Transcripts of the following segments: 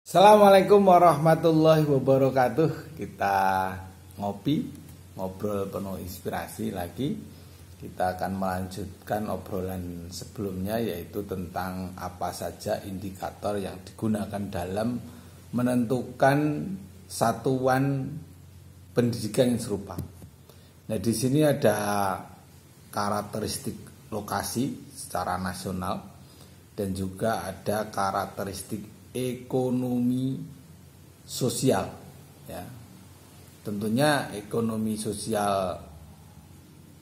Assalamualaikum warahmatullahi wabarakatuh. Kita ngobrol penuh inspirasi lagi. Kita akan melanjutkan obrolan sebelumnya, yaitu tentang apa saja indikator yang digunakan dalam menentukan satuan pendidikan yang serupa. Nah, di sini ada karakteristik lokasi secara nasional dan juga ada karakteristik ekonomi sosial, ya. Tentunya ekonomi sosial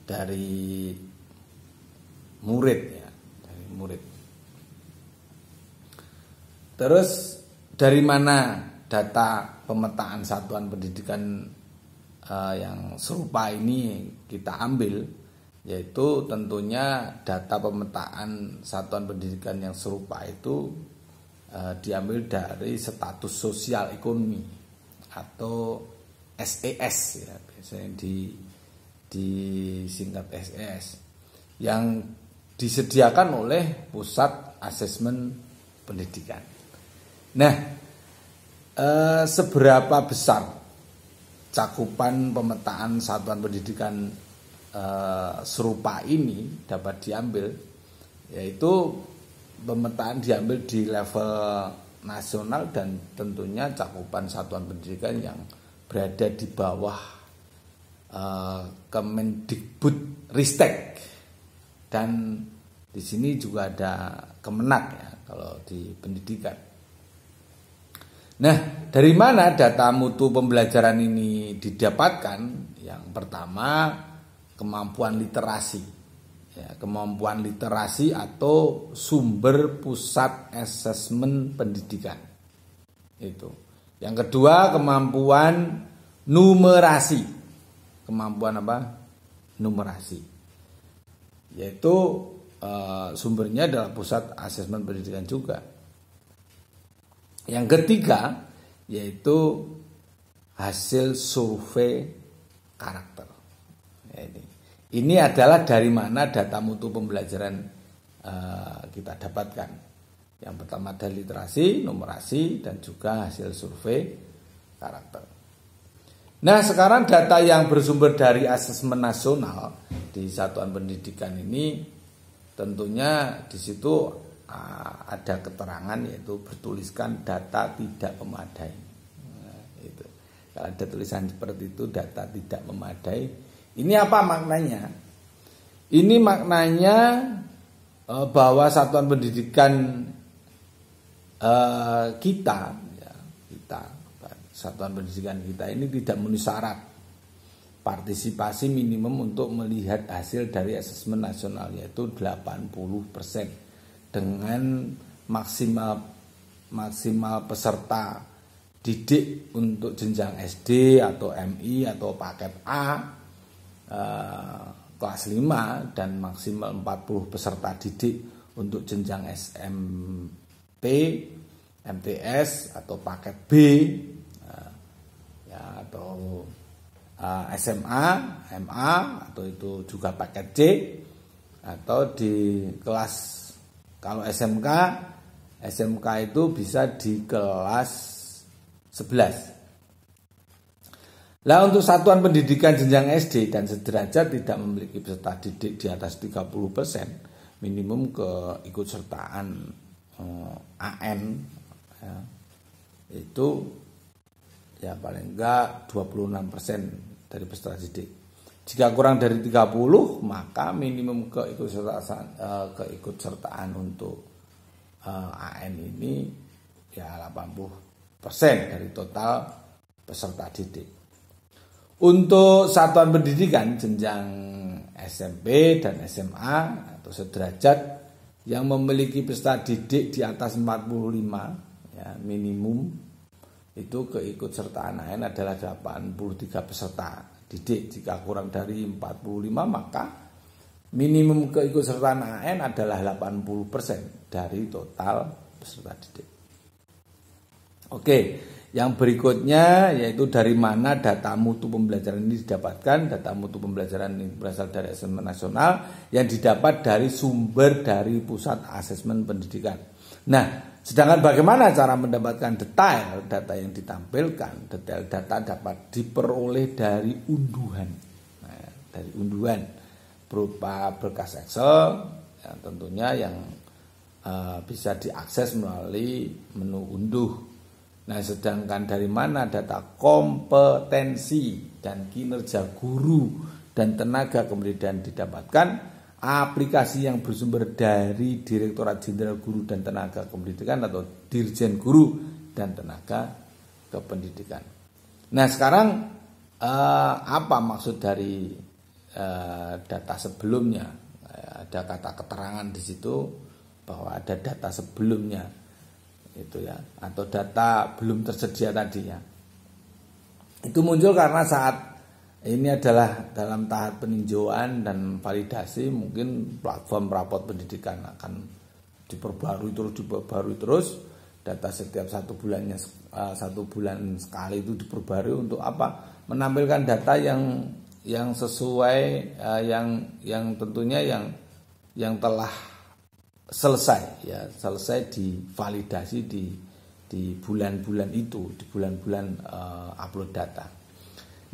dari murid, ya, dari murid. Terus dari mana data pemetaan satuan pendidikan yang serupa ini kita ambil, yaitu tentunya data pemetaan satuan pendidikan yang serupa itu diambil dari status sosial ekonomi atau SES, ya, biasanya disingkat SES, yang disediakan oleh Pusat Asesmen Pendidikan. Nah, seberapa besar cakupan pemetaan satuan pendidikan serupa ini dapat diambil, yaitu pemetaan diambil di level nasional dan tentunya cakupan satuan pendidikan yang berada di bawah Kemendikbud Ristek, dan di sini juga ada Kemenak, ya, kalau di pendidikan. Nah, dari mana data mutu pembelajaran ini didapatkan? Yang pertama, kemampuan literasi. Ya, kemampuan literasi atau sumber pusat asesmen pendidikan itu. Yang kedua, kemampuan numerasi. Kemampuan apa? Numerasi. Yaitu sumbernya adalah pusat asesmen pendidikan juga. Yang ketiga, yaitu hasil survei karakter. Ya, ini adalah dari mana data mutu pembelajaran kita dapatkan. Yang pertama ada literasi, numerasi, dan juga hasil survei karakter. Nah, sekarang data yang bersumber dari asesmen nasional di satuan pendidikan ini, tentunya di situ ada keterangan, yaitu bertuliskan data tidak memadai. Nah, itu. Kalau ada tulisan seperti itu, data tidak memadai. Ini apa maknanya? Ini maknanya bahwa satuan pendidikan satuan pendidikan kita ini tidak memenuhi syarat partisipasi minimum untuk melihat hasil dari asesmen nasional, yaitu 80% dengan maksimal peserta didik untuk jenjang SD atau MI atau paket A kelas 5 dan maksimal 40 peserta didik untuk jenjang SMP, MTS atau paket B, ya, atau SMA, MA, atau itu juga paket C, atau di kelas, kalau SMK itu bisa di kelas 11. Lah, untuk satuan pendidikan jenjang SD dan sederajat tidak memiliki peserta didik di atas 30%, minimum keikutsertaan AN, ya, itu ya paling enggak 26% dari peserta didik. Jika kurang dari 30, maka minimum keikutsertaan untuk AN ini ya 80% dari total peserta didik. Untuk satuan pendidikan jenjang SMP dan SMA atau sederajat yang memiliki peserta didik di atas 45, ya, minimum itu keikutsertaan AN adalah 83 peserta didik. Jika kurang dari 45, maka minimum keikutsertaan AN adalah 80% dari total peserta didik. Oke. Yang berikutnya yaitu dari mana data mutu pembelajaran ini didapatkan. Data mutu pembelajaran ini berasal dari asesmen nasional yang didapat dari sumber dari Pusat Asesmen Pendidikan. Nah, sedangkan bagaimana cara mendapatkan detail data yang ditampilkan? Detail data dapat diperoleh dari unduhan. Nah, dari unduhan berupa berkas Excel, ya, tentunya yang bisa diakses melalui menu unduh. Nah, sedangkan dari mana data kompetensi dan kinerja guru dan tenaga kependidikan didapatkan? Aplikasi yang bersumber dari Direktorat Jenderal Guru dan Tenaga Kependidikan atau Dirjen Guru dan Tenaga Kependidikan. Nah, sekarang apa maksud dari data sebelumnya? Ada kata keterangan di situ bahwa ada data sebelumnya itu ya, atau data belum tersedia tadi ya. Itu muncul karena saat ini adalah dalam tahap peninjauan dan validasi, mungkin platform rapot pendidikan akan diperbarui terus, data setiap 1 bulannya 1 bulan sekali itu diperbarui untuk apa? Menampilkan data yang sesuai, yang tentunya yang telah selesai divalidasi di bulan-bulan itu, di bulan-bulan upload data.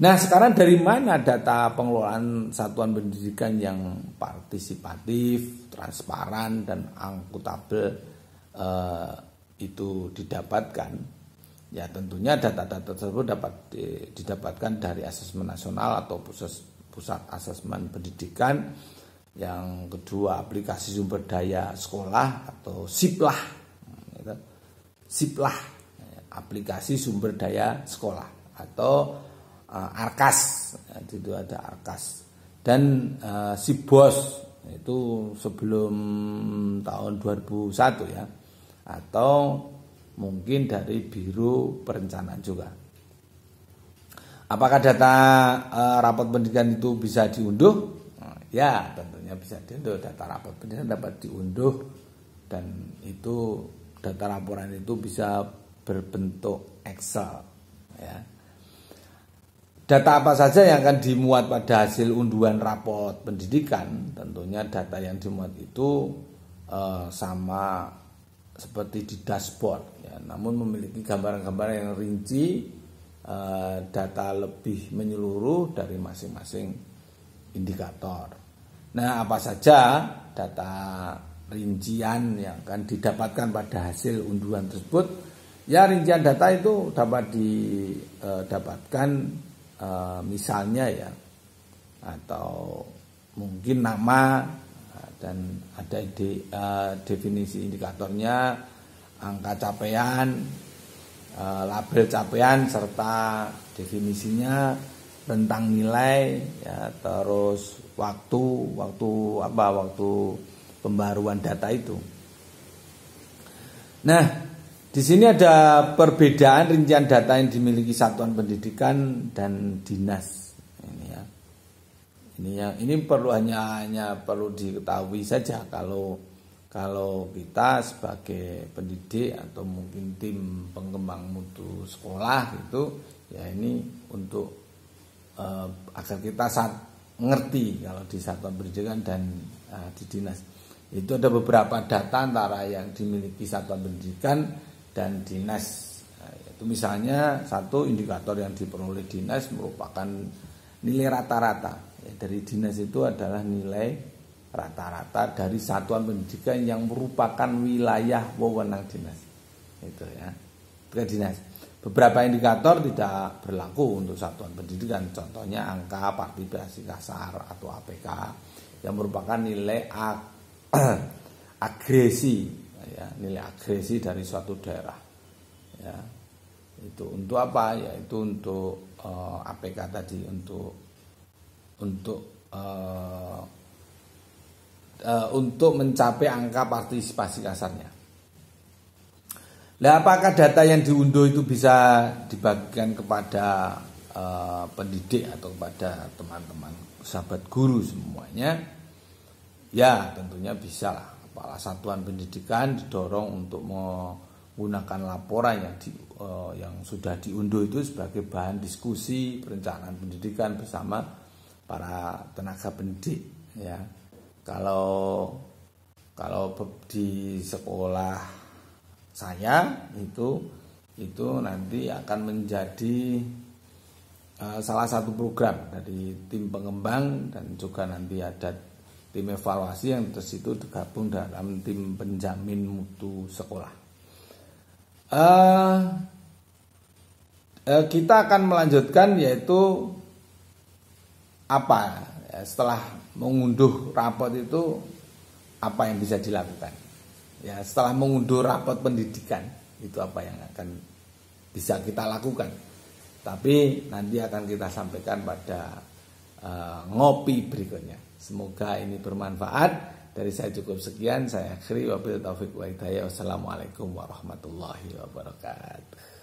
Nah, sekarang dari mana data pengelolaan satuan pendidikan yang partisipatif, transparan, dan akuntabel itu didapatkan? Ya, tentunya data-data tersebut dapat didapatkan dari asesmen nasional atau pusat asesmen pendidikan. Yang kedua, aplikasi sumber daya sekolah atau SIPLAH. SIPLAH, aplikasi sumber daya sekolah, atau Arkas, itu ada Arkas, dan SIBOS itu sebelum tahun 2001 ya, atau mungkin dari Biro Perencanaan juga. Apakah data rapot pendidikan itu bisa diunduh? Ya, tentunya bisa diunduh. Data rapot pendidikan dapat diunduh, dan itu data laporan itu bisa berbentuk Excel ya. Data apa saja yang akan dimuat pada hasil unduhan rapot pendidikan? Tentunya data yang dimuat itu sama seperti di dashboard ya, namun memiliki gambaran-gambaran yang rinci, data lebih menyeluruh dari masing-masing indikator. Nah, apa saja data rincian yang akan didapatkan pada hasil unduhan tersebut? Ya, rincian data itu dapat didapatkan misalnya ya, atau mungkin nama, dan ada definisi indikatornya, angka capaian, label capaian, serta definisinya, rentang nilai ya, terus waktu pembaruan data itu. Nah, di sini ada perbedaan rincian data yang dimiliki satuan pendidikan dan dinas. Ini perlu hanya perlu diketahui saja kalau kita sebagai pendidik atau mungkin tim pengembang mutu sekolah itu ya, ini untuk agar kita ngerti kalau di satuan pendidikan dan di dinas itu ada beberapa data antara yang dimiliki satuan pendidikan dan dinas. Itu misalnya satu indikator yang diperoleh dinas merupakan nilai rata-rata ya, dari dinas itu adalah nilai rata-rata dari satuan pendidikan yang merupakan wilayah wewenang dinas. Itu ya, ke dinas. Beberapa indikator tidak berlaku untuk satuan pendidikan. Contohnya angka partisipasi kasar atau APK yang merupakan nilai agresi ya, nilai agresi dari suatu daerah ya. Itu untuk apa? Ya, itu untuk APK tadi, untuk mencapai angka partisipasi kasarnya. Nah, apakah data yang diunduh itu bisa dibagikan kepada pendidik atau kepada teman-teman sahabat guru semuanya? Ya, tentunya bisa lah. Kepala satuan pendidikan didorong untuk menggunakan laporan yang sudah diunduh itu sebagai bahan diskusi perencanaan pendidikan bersama para tenaga pendidik ya. Kalau di sekolah saya itu nanti akan menjadi salah satu program dari tim pengembang, dan juga nanti ada tim evaluasi yang terus itu tergabung dalam tim penjamin mutu sekolah. Kita akan melanjutkan, yaitu apa setelah mengunduh rapot itu apa yang bisa dilakukan. Ya, setelah mengunduh rapot pendidikan itu apa yang akan bisa kita lakukan. Tapi nanti akan kita sampaikan pada ngopi berikutnya. Semoga ini bermanfaat. Dari saya cukup sekian. Saya akhiri, wabillahi taufiq wa hidayah. Wassalamualaikum warahmatullahi wabarakatuh.